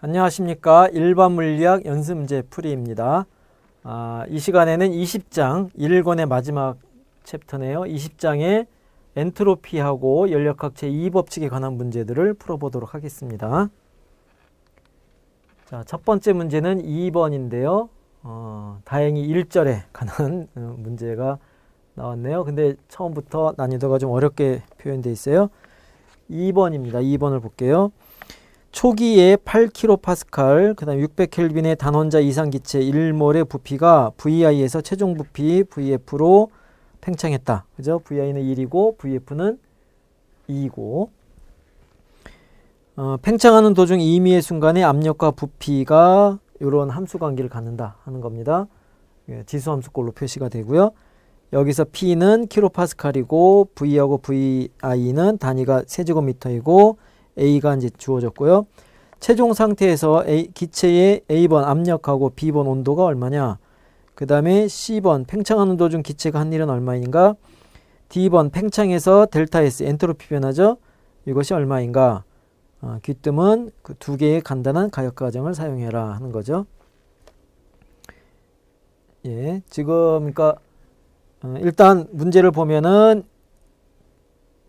안녕하십니까. 일반 물리학 연습 문제 풀이입니다. 이 시간에는 20장 1권의 마지막 챕터네요. 20장의 엔트로피하고 연력학 제2법칙에 관한 문제들을 풀어보도록 하겠습니다. 자, 첫 번째 문제는 2번인데요. 다행히 1절에 관한 문제가 나왔네요. 근데 처음부터 난이도가 좀 어렵게 표현되어 있어요. 2번입니다. 2번을 볼게요. 초기에 8kPa, 그 다음 600Kelvin의 단원자 이상 기체 1몰의 부피가 VI에서 최종 부피 VF로 팽창했다. 그죠? VI는 1이고 VF는 2이고 팽창하는 도중 임의의 순간에 압력과 부피가 이런 함수 관계를 갖는다 하는 겁니다. 지수함수꼴로 표시가 되고요. 여기서 P는 kPa이고 V하고 VI는 단위가 세제곱미터이고 A가 이제 주어졌고요. 최종 상태에서 기체의 A번 압력하고 B번 온도가 얼마냐? 그 다음에 C번 팽창하는 도중 기체가 한 일은 얼마인가? D번 팽창에서 델타 S 엔트로피 변화죠. 이것이 얼마인가? 귀뜸은 그 두 개의 간단한 가역 과정을 사용해라 하는 거죠. 예, 지금 그러니까 일단 문제를 보면은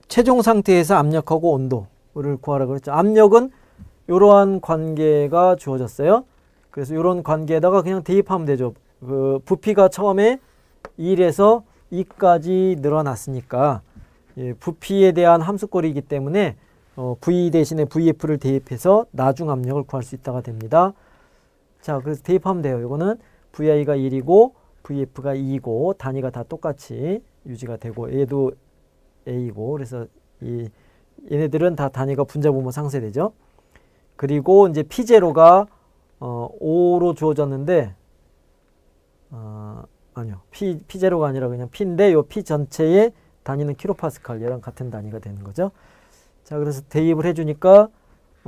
최종 상태에서 압력하고 온도를 구하라 그랬죠. 압력은 이러한 관계가 주어졌어요. 그래서 이런 관계에다가 그냥 대입하면 되죠. 그 부피가 처음에 1에서 2까지 늘어났으니까 부피에 대한 함수꼴이기 때문에 V 대신에 VF를 대입해서 나중 압력을 구할 수 있다가 됩니다. 자, 그래서 대입하면 돼요. 이거는 VI가 1이고 VF가 2이고 단위가 다 똑같이 유지가 되고 얘도 A고 그래서 얘네들은 다 단위가 분자분모 상쇄되죠. 그리고 이제 P0가 5로 주어졌는데 아니요. P0가 아니라 그냥 P인데 요 P 전체의 단위는 kPa 얘랑 같은 단위가 되는 거죠. 자, 그래서 대입을 해주니까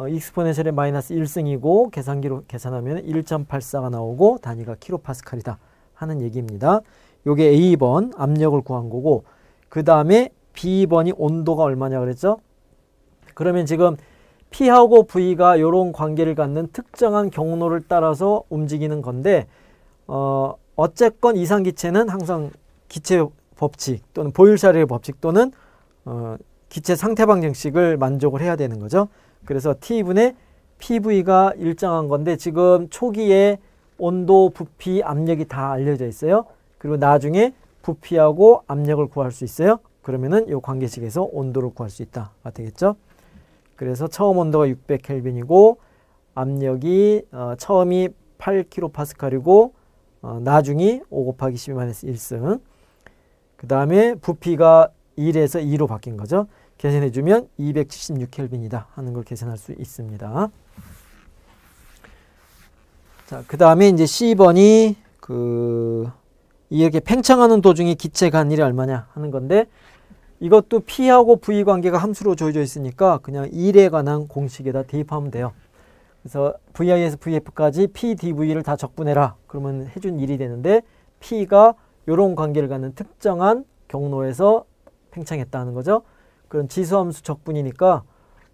익스포넨셜의 마이너스 1승이고 계산기로 계산하면 1.84가 나오고 단위가 kPa이다 하는 얘기입니다. 요게 A번 압력을 구한 거고 그 다음에 B번이 온도가 얼마냐 그랬죠? 그러면 지금 P하고 V가 이런 관계를 갖는 특정한 경로를 따라서 움직이는 건데 어쨌건 이상기체는 항상 기체 법칙 또는 보일샤르의 법칙 또는 기체 상태 방정식을 만족을 해야 되는 거죠. 그래서 T분의 PV가 일정한 건데 지금 초기에 온도, 부피, 압력이 다 알려져 있어요. 그리고 나중에 부피하고 압력을 구할 수 있어요. 그러면은 이 관계식에서 온도를 구할 수 있다가 되겠죠. 그래서 처음 온도가 600Kelvin이고 압력이 처음이 8kPa이고 나중이 5 곱하기 12-1승 그 다음에 부피가 1에서 2로 바뀐 거죠. 계산해주면 276Kelvin이다 하는 걸 계산할 수 있습니다. 자, 그 다음에 이제 C번이 이렇게 팽창하는 도중에 기체가 한 일이 얼마냐 하는 건데 이것도 P하고 V 관계가 함수로 주어져 있으니까 그냥 1에 관한 공식에다 대입하면 돼요. 그래서 VI에서 VF까지 PDV를 다 적분해라. 그러면 해준 일이 되는데 P가 이런 관계를 갖는 특정한 경로에서 팽창했다는 거죠. 그럼 지수함수 적분이니까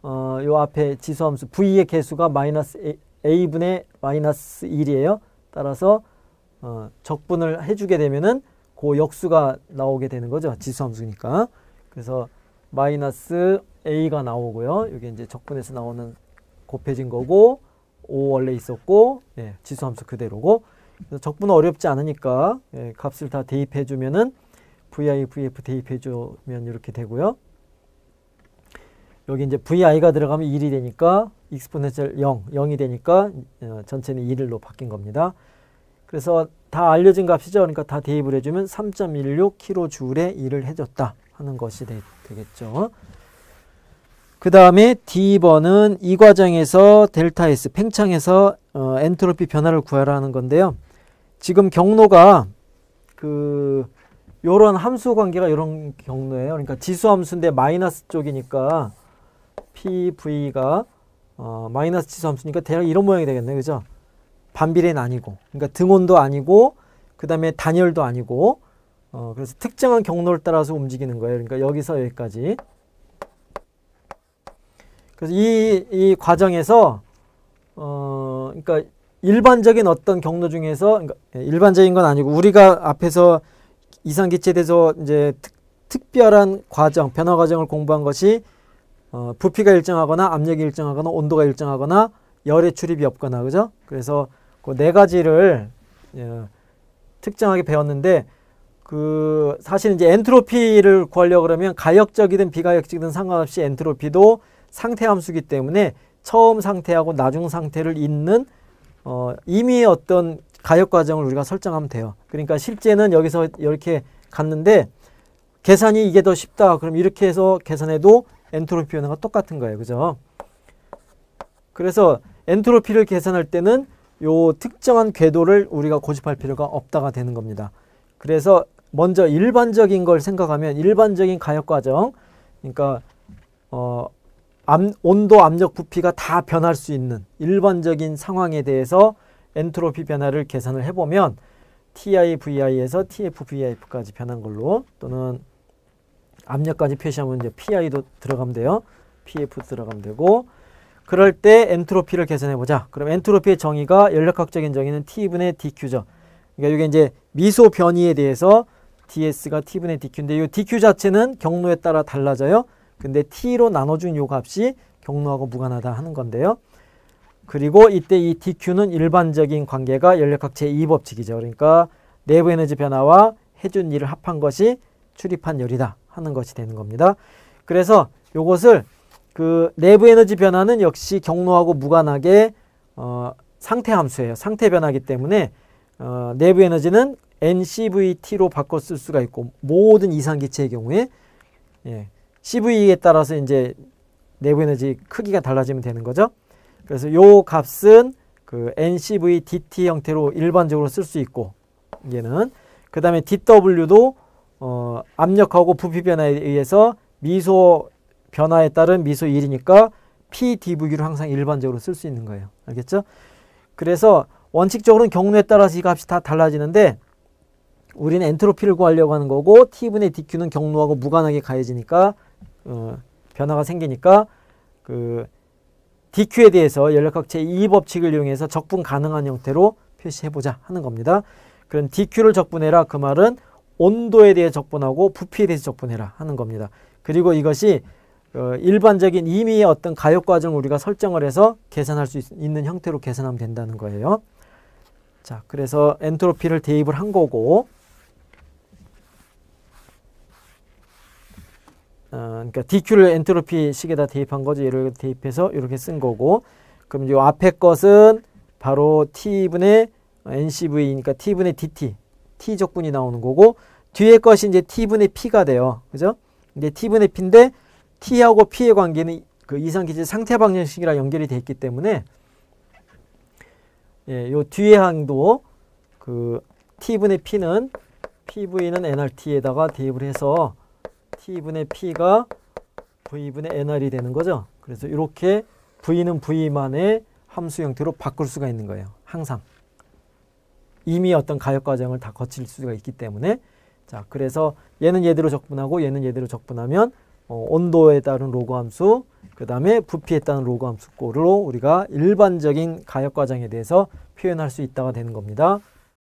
요 앞에 지수함수 V의 개수가 마이너스 A분의 마이너스 1이에요. 따라서 적분을 해주게 되면은 그 역수가 나오게 되는 거죠. 지수함수니까. 그래서 마이너스 A가 나오고요. 이게 이제 적분해서 나오는 곱해진 거고 5 원래 있었고 지수함수 그대로고 그래서 적분은 어렵지 않으니까 값을 다 대입해 주면은 VI, VF 대입해 주면 이렇게 되고요. 여기 이제 VI가 들어가면 1이 되니까 익스포넨셜 0이 되니까 전체는 1로 바뀐 겁니다. 그래서 다 알려진 값이죠. 그러니까 다 대입을 해주면 3.16kJ에 1을 해줬다 하는 것이 되겠죠. 그 다음에 D번은 이 과정에서 델타 S 팽창해서 엔트로피 변화를 구하라 하는 건데요. 지금 경로가 요런 함수 관계가 요런 경로예요. 그러니까 지수함수인데 마이너스 쪽이니까 PV가 마이너스 지수함수니까 대략 이런 모양이 되겠네요. 그죠? 반비례는 아니고 그러니까 등온도 아니고 그 다음에 단열도 아니고 그래서 특정한 경로를 따라서 움직이는 거예요. 그러니까 여기서 여기까지. 그래서 이 과정에서 그러니까 일반적인 어떤 경로 중에서, 그러니까 일반적인 건 아니고 우리가 앞에서 이상기체에 대해서 이제 특별한 과정, 변화 과정을 공부한 것이 부피가 일정하거나 압력이 일정하거나 온도가 일정하거나 열의 출입이 없거나, 그죠? 그래서 그 네 가지를 특정하게 배웠는데, 그 사실 이제 엔트로피를 구하려고 그러면 가역적이든 비가역적이든 상관없이 엔트로피도 상태 함수이기 때문에 처음 상태하고 나중 상태를 잇는 이미 어떤 가역 과정을 우리가 설정하면 돼요. 그러니까 실제는 여기서 이렇게 갔는데 계산이 이게 더 쉽다. 그럼 이렇게 해서 계산해도 엔트로피 변화가 똑같은 거예요. 그죠? 그래서 엔트로피를 계산할 때는 요 특정한 궤도를 우리가 고집할 필요가 없다가 되는 겁니다. 그래서 먼저 일반적인 걸 생각하면 일반적인 가역 과정, 그러니까 온도, 압력, 부피가 다 변할 수 있는 일반적인 상황에 대해서 엔트로피 변화를 계산을 해보면 TI, VI에서 TF, VIF까지 변한 걸로, 또는 압력까지 표시하면 이제 PI도 들어가면 돼요. PF도 들어가면 되고, 그럴 때 엔트로피를 계산해보자. 그럼 엔트로피의 정의가, 연력학적인 정의는 T분의 DQ죠. 그러니까 이게 이제 미소 변이에 대해서 DS가 T분의 DQ인데, 이 DQ 자체는 경로에 따라 달라져요. 근데 T로 나눠준 요 값이 경로하고 무관하다 하는 건데요. 그리고 이때 이 DQ는 일반적인 관계가 연력학 제2법칙이죠. 그러니까 내부 에너지 변화와 해준 일을 합한 것이 출입한 열이다 하는 것이 되는 겁니다. 그래서 요것을 그 내부 에너지 변화는 역시 경로하고 무관하게 상태 함수예요. 상태 변화이기 때문에 내부 에너지는 NCVT로 바꿔 쓸 수가 있고, 모든 이상기체의 경우에 CV에 따라서 이제 내부 에너지 크기가 달라지면 되는 거죠. 그래서 요 값은 그 NCVDT 형태로 일반적으로 쓸 수 있고, 얘는 그 다음에 DW도 압력하고 부피 변화에 의해서 미소 변화에 따른 미소 1이니까 PdV로 항상 일반적으로 쓸 수 있는 거예요. 알겠죠? 그래서 원칙적으로는 경로에 따라서 이 값이 다 달라지는데, 우리는 엔트로피를 구하려고 하는 거고, T분의 DQ는 경로하고 무관하게 가해지니까 변화가 생기니까 그 DQ에 대해서 연력학 제2법칙을 이용해서 적분 가능한 형태로 표시해보자 하는 겁니다. 그럼 DQ를 적분해라. 그 말은 온도에 대해 적분하고 부피에 대해서 적분해라 하는 겁니다. 그리고 이것이 일반적인 임의의 어떤 가역 과정을 우리가 설정을 해서 계산할 수 있는 형태로 계산하면 된다는 거예요. 자, 그래서 엔트로피를 대입을 한 거고, 그러니까 DQ를 엔트로피 식에다 대입한 거죠. 얘를 대입해서 이렇게 쓴 거고, 그럼 이 앞에 것은 바로 T분의 NCV니까 T분의 DT, T 적분이 나오는 거고, 뒤에 것이 이제 T분의 P가 돼요. 그죠? 이제 T분의 P인데 T하고 P의 관계는 그 이상기체 상태 방정식이랑 연결이 돼 있기 때문에, 요 뒤에 항도 그 T분의 P는 PV는 nRT에다가 대입을 해서 T분의 P가 V분의 nR이 되는 거죠. 그래서 이렇게 V는 V만의 함수 형태로 바꿀 수가 있는 거예요. 항상. 이미 어떤 가역 과정을 다 거칠 수가 있기 때문에. 자, 그래서 얘는 얘대로 적분하고 얘는 얘대로 적분하면 온도에 따른 로그 함수, 그 다음에 부피에 따른 로그 함수 꼴로 우리가 일반적인 가역 과정에 대해서 표현할 수 있다가 되는 겁니다.